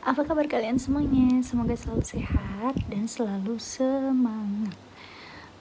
Apa kabar kalian semuanya? Semoga selalu sehat dan selalu semangat.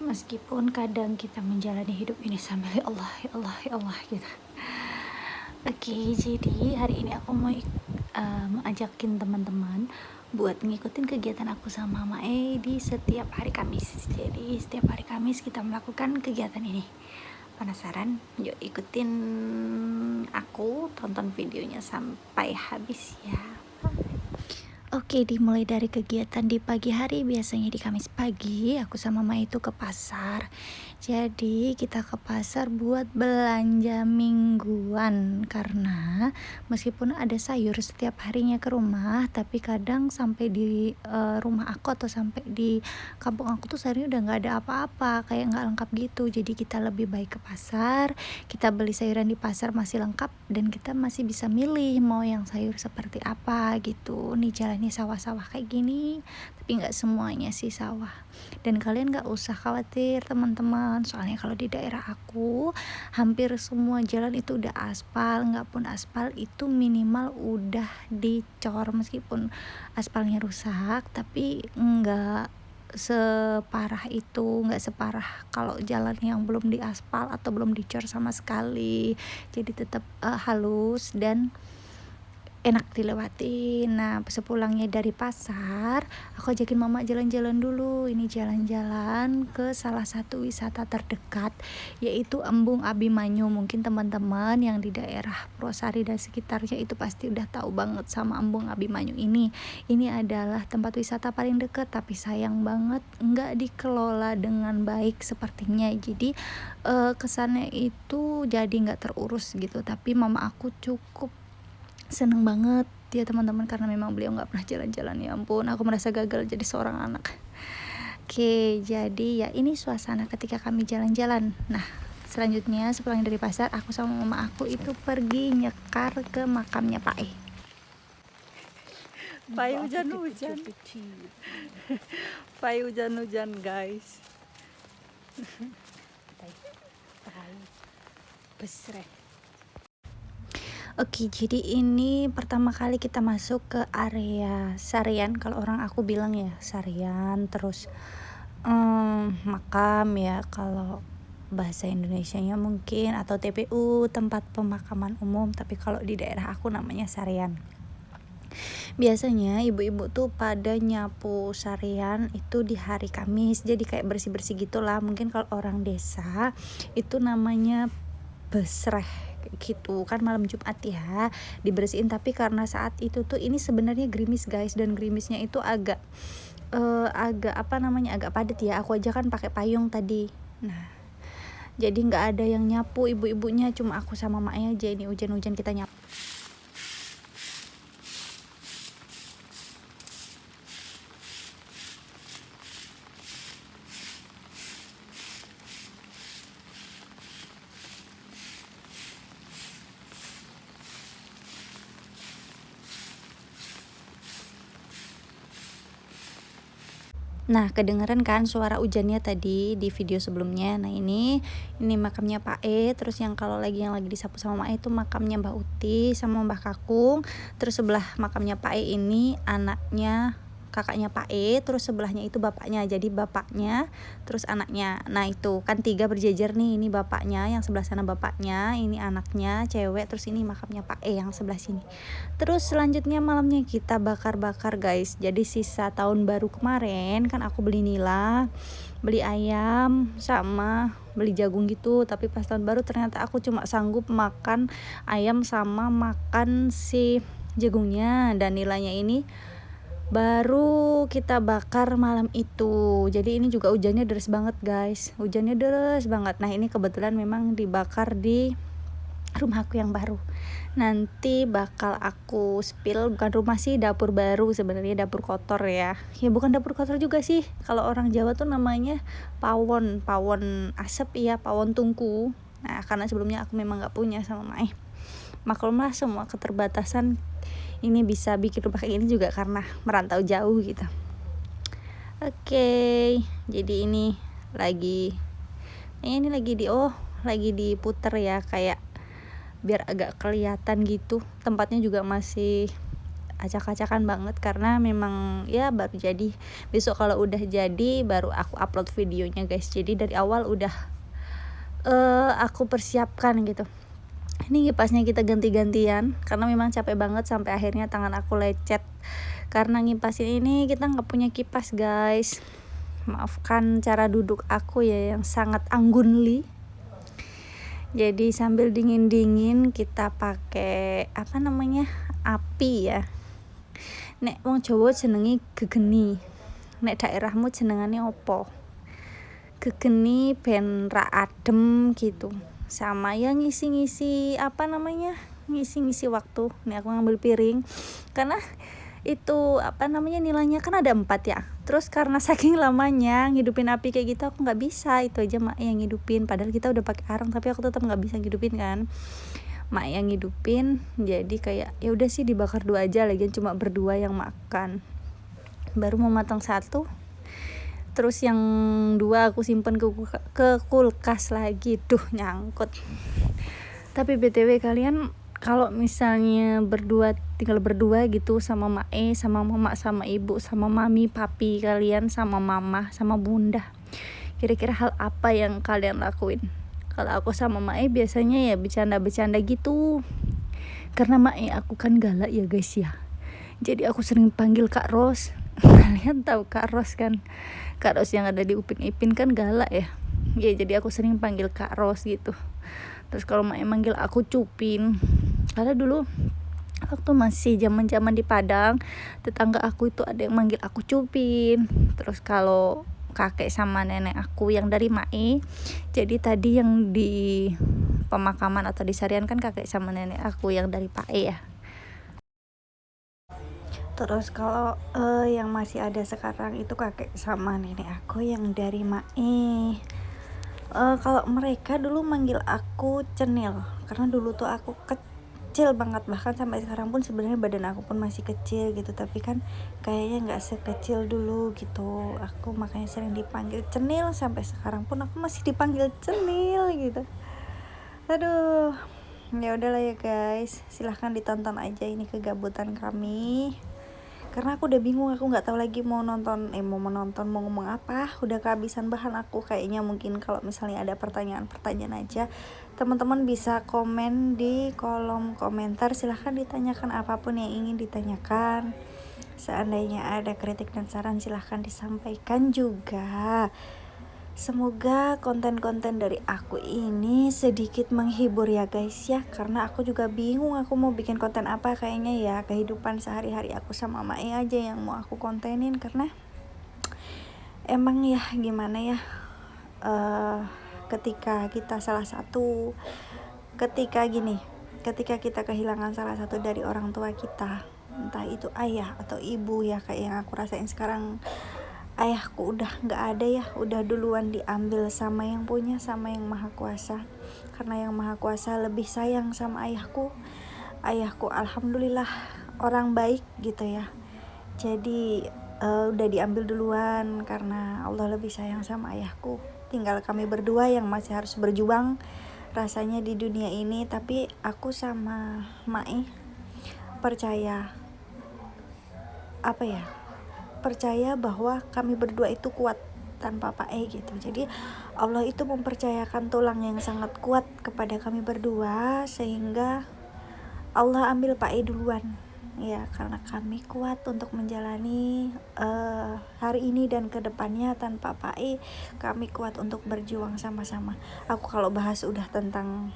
Meskipun kadang kita menjalani hidup ini sambil ya Allah, ya Allah, ya Allah gitu. Oke, jadi hari ini aku mau ajakin teman-teman buat ngikutin kegiatan aku sama Mama di setiap hari Kamis. Jadi setiap hari Kamis kita melakukan kegiatan ini. Penasaran? Yuk ikutin aku, tonton videonya sampai habis ya. Oke, dimulai dari kegiatan di pagi hari. Biasanya di Kamis pagi aku sama Mama itu ke pasar. Jadi kita ke pasar buat belanja mingguan, karena meskipun ada sayur setiap harinya ke rumah, tapi kadang sampai di rumah aku atau sampai di kampung aku tuh sayurnya udah nggak ada apa-apa, kayak nggak lengkap gitu. Jadi kita lebih baik ke pasar, kita beli sayuran di pasar masih lengkap, dan kita masih bisa milih mau yang sayur seperti apa gitu. Nih jalannya sawah-sawah kayak gini, tapi nggak semuanya sih sawah. Dan kalian nggak usah khawatir teman-teman, soalnya kalau di daerah aku hampir semua jalan itu udah aspal. Nggak pun aspal itu minimal udah dicor, meskipun aspalnya rusak tapi nggak separah itu, nggak separah kalau jalan yang belum diaspal atau belum dicor sama sekali. Jadi tetap halus dan enak dilewati. Nah, sepulangnya dari pasar, aku ajakin Mama jalan-jalan dulu. Ini jalan-jalan ke salah satu wisata terdekat, yaitu Embung Abimanyu. Mungkin teman-teman yang di daerah Purwosari dan sekitarnya itu pasti udah tahu banget sama Embung Abimanyu ini. Ini adalah tempat wisata paling dekat, tapi sayang banget nggak dikelola dengan baik sepertinya. Jadi kesannya itu jadi nggak terurus gitu. Tapi Mama aku cukup seneng banget ya teman-teman, karena memang beliau nggak pernah jalan-jalan. Ya ampun, aku merasa gagal jadi seorang anak. Oke, jadi ya ini suasana ketika kami jalan-jalan. Nah, selanjutnya sepulang dari pasar, aku sama mama aku itu pergi nyekar ke makamnya Pak E. Pai hujan-hujan. Pai hujan-hujan guys. Pai besreh. Oke, jadi ini pertama kali kita masuk ke area Sarian, kalau orang aku bilang ya Sarian, terus makam ya kalau bahasa Indonesianya mungkin, atau TPU, tempat pemakaman umum, tapi kalau di daerah aku namanya Sarian. Biasanya ibu-ibu tuh pada nyapu Sarian itu di hari Kamis, jadi kayak bersih-bersih gitulah. Mungkin kalau orang desa itu namanya besreh gitu kan, malam Jumat ya dibersihin. Tapi karena saat itu tuh ini sebenarnya gerimis guys, dan gerimisnya itu agak agak padat ya. Aku aja kan pakai payung tadi. Nah, jadi nggak ada yang nyapu ibu-ibunya, cuma aku sama maknya aja. Ini hujan-hujan kita nyapu. Nah, kedengeran kan suara hujannya tadi di video sebelumnya. Nah, ini makamnya Pak E. Terus yang lagi disapu sama Mak E itu makamnya Mbak Uti sama Mbah Kakung. Terus sebelah makamnya Pak E ini anaknya kakaknya Pak E, terus sebelahnya itu bapaknya. Jadi bapaknya terus anaknya. Nah, itu kan 3 berjejer nih. Ini bapaknya, yang sebelah sana bapaknya, ini anaknya cewek, terus ini makamnya Pak E yang sebelah sini. Terus selanjutnya malamnya kita bakar-bakar guys. Jadi sisa tahun baru kemarin kan aku beli nila, beli ayam sama beli jagung gitu. Tapi pas tahun baru ternyata aku cuma sanggup makan ayam sama makan si jagungnya, dan nilainya ini baru kita bakar malam itu. Jadi ini juga hujannya deras banget guys, hujannya deras banget. Nah, ini kebetulan memang dibakar di rumahku yang baru. Nanti bakal aku spill, bukan rumah sih, dapur baru sebenarnya, dapur kotor ya. Ya bukan dapur kotor juga sih, kalau orang Jawa tuh namanya pawon asap ya, pawon tungku. Nah, karena sebelumnya aku memang nggak punya sama Mae. Maklumlah semua keterbatasan ini bisa bikin rumah kayak gini juga karena merantau jauh gitu. Oke, jadi ini lagi diputer ya, kayak biar agak kelihatan gitu. Tempatnya juga masih acak-acakan banget karena memang ya baru jadi. Besok kalau udah jadi baru aku upload videonya guys. Jadi dari awal udah aku persiapkan gitu. Ini kipasnya kita ganti-gantian karena memang capek banget sampai akhirnya tangan aku lecet karena ngipasin ini kita nggak punya kipas guys. Maafkan cara duduk aku ya yang sangat anggunli. Jadi sambil dingin-dingin kita pakai api ya. Nek wong Jawa jenengi gegeni. Nek daerahmu jenengane opo? Gegeni ben ra adem gitu. Sama ya ngisi-ngisi ngisi-ngisi waktu. Nih aku ngambil piring karena itu nilainya kan ada 4 ya. Terus karena saking lamanya ngidupin api kayak gitu aku nggak bisa, itu aja mak yang ngidupin, padahal kita udah pakai arang tapi aku tetap nggak bisa ngidupin kan. Mak yang ngidupin, jadi kayak ya udah sih dibakar 2 aja, lagian cuma berdua yang makan. Baru mau matang 1, terus yang 2 aku simpen ke kulkas lagi. Duh, nyangkut. Tapi BTW kalian kalau misalnya tinggal berdua gitu sama Mae, sama mama, sama ibu, sama mami, papi kalian, sama mama, sama bunda, kira-kira hal apa yang kalian lakuin? Kalau aku sama Mae biasanya ya bercanda-bercanda gitu, karena Mae aku kan galak ya guys ya, jadi aku sering panggil Kak Ros. Kalian tahu Kak Ros kan, Kak Ros yang ada di Upin Ipin kan galak ya, jadi aku sering panggil Kak Ros gitu. Terus kalau Mae manggil aku Cupin, karena dulu waktu masih zaman di Padang, tetangga aku itu ada yang manggil aku Cupin. Terus kalau kakek sama nenek aku yang dari Mae, jadi tadi yang di pemakaman atau di Sarian kan kakek sama nenek aku yang dari Pae ya. Terus kalau yang masih ada sekarang itu kakek sama nenek aku yang dari Mae. Kalau mereka dulu manggil aku Cenil, karena dulu tuh aku kecil banget, bahkan sampai sekarang pun sebenarnya badan aku pun masih kecil gitu, tapi kan kayaknya nggak sekecil dulu gitu. Aku makanya sering dipanggil Cenil, sampai sekarang pun aku masih dipanggil Cenil gitu. Aduh, ya udahlah ya guys, silahkan ditonton aja ini kegabutan kami. Karena aku udah bingung, aku nggak tahu lagi mau menonton mau ngomong apa, udah kehabisan bahan aku kayaknya. Mungkin kalau misalnya ada pertanyaan aja, teman-teman bisa komen di kolom komentar, silahkan ditanyakan apapun yang ingin ditanyakan. Seandainya ada kritik dan saran silahkan disampaikan juga. Semoga konten-konten dari aku ini sedikit menghibur ya guys ya, karena aku juga bingung aku mau bikin konten apa. Kayaknya ya kehidupan sehari-hari aku sama Mae aja yang mau aku kontenin, karena emang ya gimana ya, ketika kita kehilangan salah satu dari orang tua kita, entah itu ayah atau ibu ya, kayak yang aku rasain sekarang. Ayahku udah nggak ada ya, udah duluan diambil sama yang punya, sama yang maha kuasa. Karena yang maha kuasa lebih sayang sama ayahku alhamdulillah orang baik gitu ya, jadi udah diambil duluan karena Allah lebih sayang sama ayahku. Tinggal kami berdua yang masih harus berjuang rasanya di dunia ini. Tapi aku sama Mai percaya bahwa kami berdua itu kuat tanpa Pae gitu. Jadi Allah itu mempercayakan tulang yang sangat kuat kepada kami berdua, sehingga Allah ambil Pae duluan ya, karena kami kuat untuk menjalani hari ini dan kedepannya. Tanpa Pae kami kuat untuk berjuang sama-sama. Aku kalau bahas udah tentang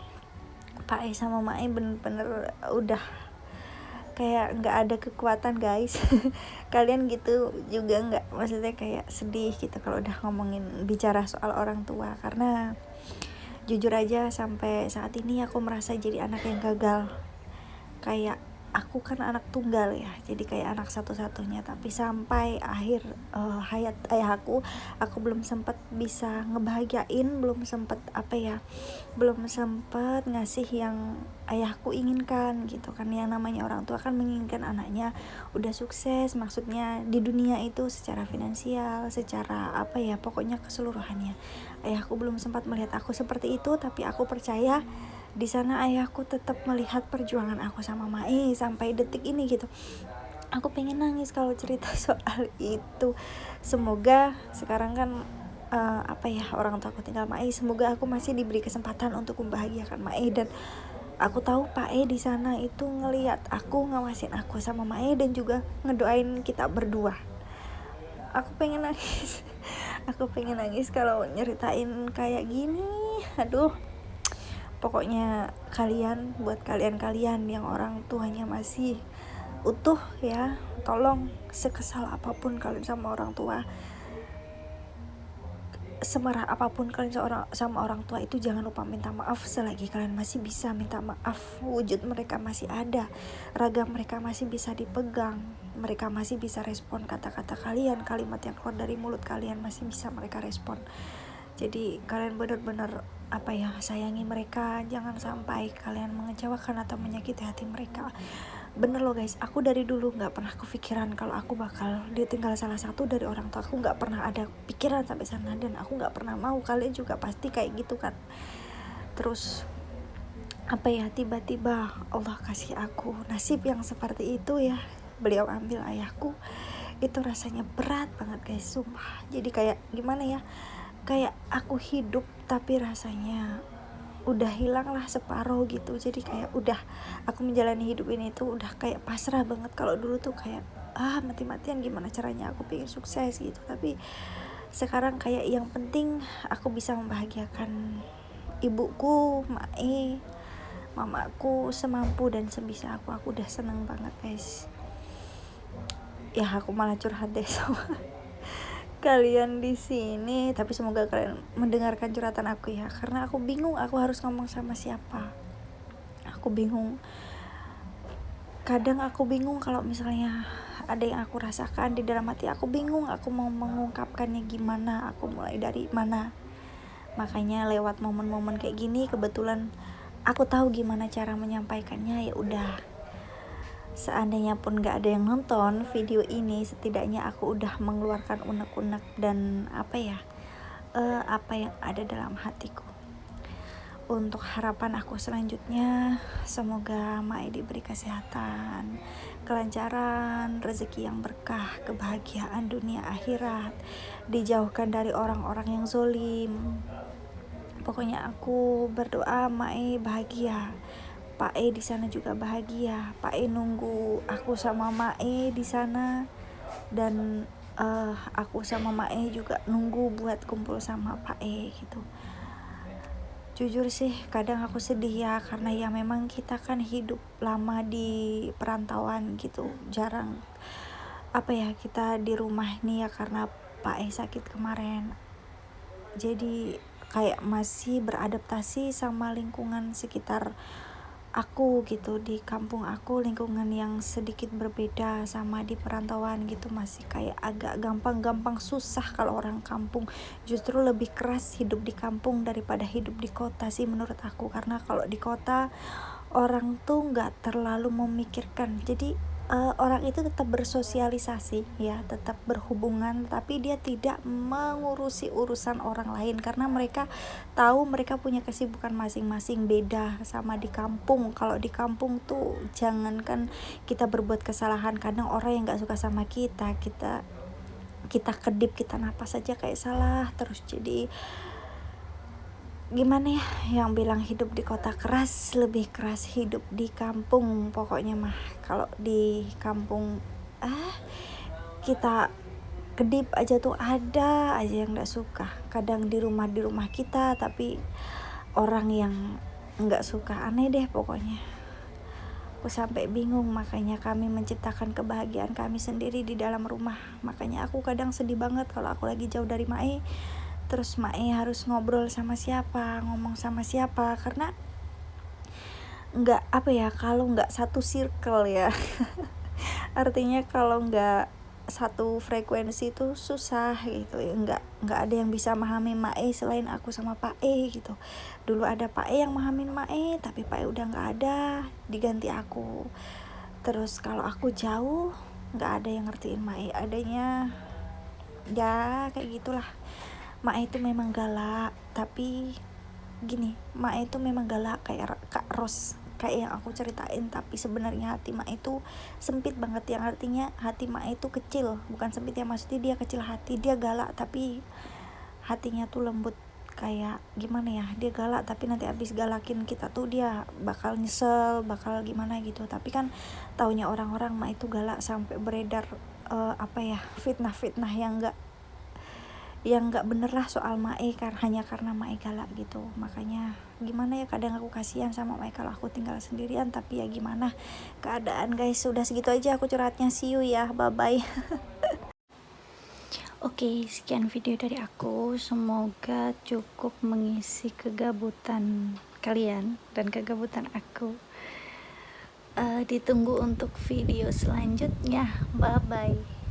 Pae sama Mae bener-bener udah kayak nggak ada kekuatan guys. Kalian gitu juga nggak, maksudnya kayak sedih gitu kalau udah bicara soal orang tua. Karena jujur aja sampai saat ini aku merasa jadi anak yang gagal. Kayak aku kan anak tunggal ya, jadi kayak anak satu-satunya. Tapi sampai akhir hayat ayahku, aku belum sempat bisa ngebahagiain, belum sempat ngasih yang ayahku inginkan gitu kan. Yang namanya orang tua kan menginginkan anaknya udah sukses, maksudnya di dunia itu secara finansial, secara pokoknya keseluruhannya. Ayahku belum sempat melihat aku seperti itu, tapi aku percaya di sana ayahku tetap melihat perjuangan aku sama Mae sampai detik ini gitu. Aku pengen nangis kalau cerita soal itu. Semoga sekarang kan orang tua aku tinggal Mae, semoga aku masih diberi kesempatan untuk membahagiakan Mae. Dan aku tahu Pak E di sana itu ngelihat aku, ngawasin aku sama Mae, dan juga ngedoain kita berdua. Aku pengen nangis. Aku pengen nangis kalau nyeritain kayak gini. Aduh, pokoknya buat kalian yang orang tuanya masih utuh ya, tolong sekesal apapun kalian sama orang tua, semarah apapun kalian sama orang tua itu, jangan lupa minta maaf selagi kalian masih bisa minta maaf. Wujud mereka masih ada, raga mereka masih bisa dipegang, mereka masih bisa respon kata-kata kalian, kalimat yang keluar dari mulut kalian masih bisa mereka respon. Jadi kalian benar-benar sayangi mereka, jangan sampai kalian mengecewakan atau menyakiti hati mereka. Bener loh guys, aku dari dulu gak pernah kepikiran kalau aku bakal ditinggal salah satu dari orang tua aku. Gak pernah ada pikiran sampai sana, dan aku gak pernah mau. Kalian juga pasti kayak gitu kan. Terus tiba-tiba Allah kasih aku nasib yang seperti itu ya. Beliau ambil ayahku, itu rasanya berat banget guys, sumpah. Jadi kayak gimana ya, kayak aku hidup tapi rasanya udah hilang lah separuh gitu. Jadi kayak udah aku menjalani hidup ini tuh udah kayak pasrah banget. Kalau dulu tuh kayak mati-matian gimana caranya aku pengen sukses gitu, tapi sekarang kayak yang penting aku bisa membahagiakan ibuku, Mae, mamaku semampu dan sebisa aku udah seneng banget guys. Ya aku malah curhat deh sama kalian di sini, tapi semoga kalian mendengarkan curhatan aku ya, karena aku bingung aku harus ngomong sama siapa. Aku bingung, kadang aku bingung kalau misalnya ada yang aku rasakan di dalam hati. Aku bingung aku mau mengungkapkannya gimana, aku mulai dari mana. Makanya lewat momen-momen kayak gini kebetulan aku tahu gimana cara menyampaikannya. Ya udah, seandainya pun gak ada yang nonton video ini, setidaknya aku udah mengeluarkan unek-unek dan apa yang ada dalam hatiku. Untuk harapan aku selanjutnya, semoga Mae diberi kesehatan, kelancaran, rezeki yang berkah, kebahagiaan dunia akhirat, dijauhkan dari orang-orang yang zolim. Pokoknya aku berdoa Mae bahagia, Pak E di sana juga bahagia. Pak E nunggu aku sama Mae di sana, dan aku sama Mae juga nunggu buat kumpul sama Pak E gitu. Jujur sih kadang aku sedih ya, karena ya memang kita kan hidup lama di perantauan gitu, jarang kita di rumah nih ya, karena Pak E sakit kemarin. Jadi kayak masih beradaptasi sama lingkungan sekitar aku gitu. Di kampung aku lingkungan yang sedikit berbeda sama di perantauan gitu, masih kayak agak gampang susah. Kalau orang kampung justru lebih keras hidup di kampung daripada hidup di kota sih menurut aku, karena kalau di kota orang tuh nggak terlalu memikirkan. Jadi orang itu tetap bersosialisasi ya, tetap berhubungan, tapi dia tidak mengurusi urusan orang lain karena mereka tahu mereka punya kesibukan masing-masing. Beda sama di kampung. Kalau di kampung tuh jangankan kita berbuat kesalahan, kadang orang yang nggak suka sama kita kedip, kita napas saja kayak salah terus. Jadi gimana ya, yang bilang hidup di kota keras, lebih keras hidup di kampung. Pokoknya mah kalau di kampung kita kedip aja tuh ada aja yang nggak suka. Kadang di rumah kita, tapi orang yang nggak suka, aneh deh pokoknya. Aku sampai bingung, makanya kami menciptakan kebahagiaan kami sendiri di dalam rumah. Makanya aku kadang sedih banget kalau aku lagi jauh dari Mae, terus Mae harus ngobrol sama siapa, ngomong sama siapa, karena nggak kalau nggak satu circle ya artinya kalau nggak satu frekuensi itu susah gitu ya. Nggak ada yang bisa memahami Mae selain aku sama Pak E gitu. Dulu ada Pak E yang memahamin Mae, tapi Pak E udah nggak ada, diganti aku. Terus kalau aku jauh nggak ada yang ngertiin Mae, adanya ya kayak gitulah. Mae itu memang galak, tapi gini, Mae itu memang galak kayak Kak Ros. kayak yang aku ceritain, tapi sebenarnya hati Mae itu sempit banget, yang artinya hati Mae itu kecil, bukan sempit ya, maksudnya dia kecil hati, dia galak tapi hatinya tuh lembut. Kayak gimana ya, dia galak tapi nanti abis galakin kita tuh dia bakal nyesel, bakal gimana gitu. Tapi kan taunya orang-orang Mae itu galak sampai beredar fitnah-fitnah yang nggak bener lah soal Mae, hanya karena Mae galak gitu. Makanya gimana ya, kadang aku kasihan sama Mae kalau aku tinggal sendirian, tapi ya gimana keadaan guys. Sudah segitu aja aku curhatnya, see you ya, bye bye. Oke, sekian video dari aku. Semoga cukup mengisi kegabutan kalian dan kegabutan aku. Ditunggu untuk video selanjutnya. Bye bye.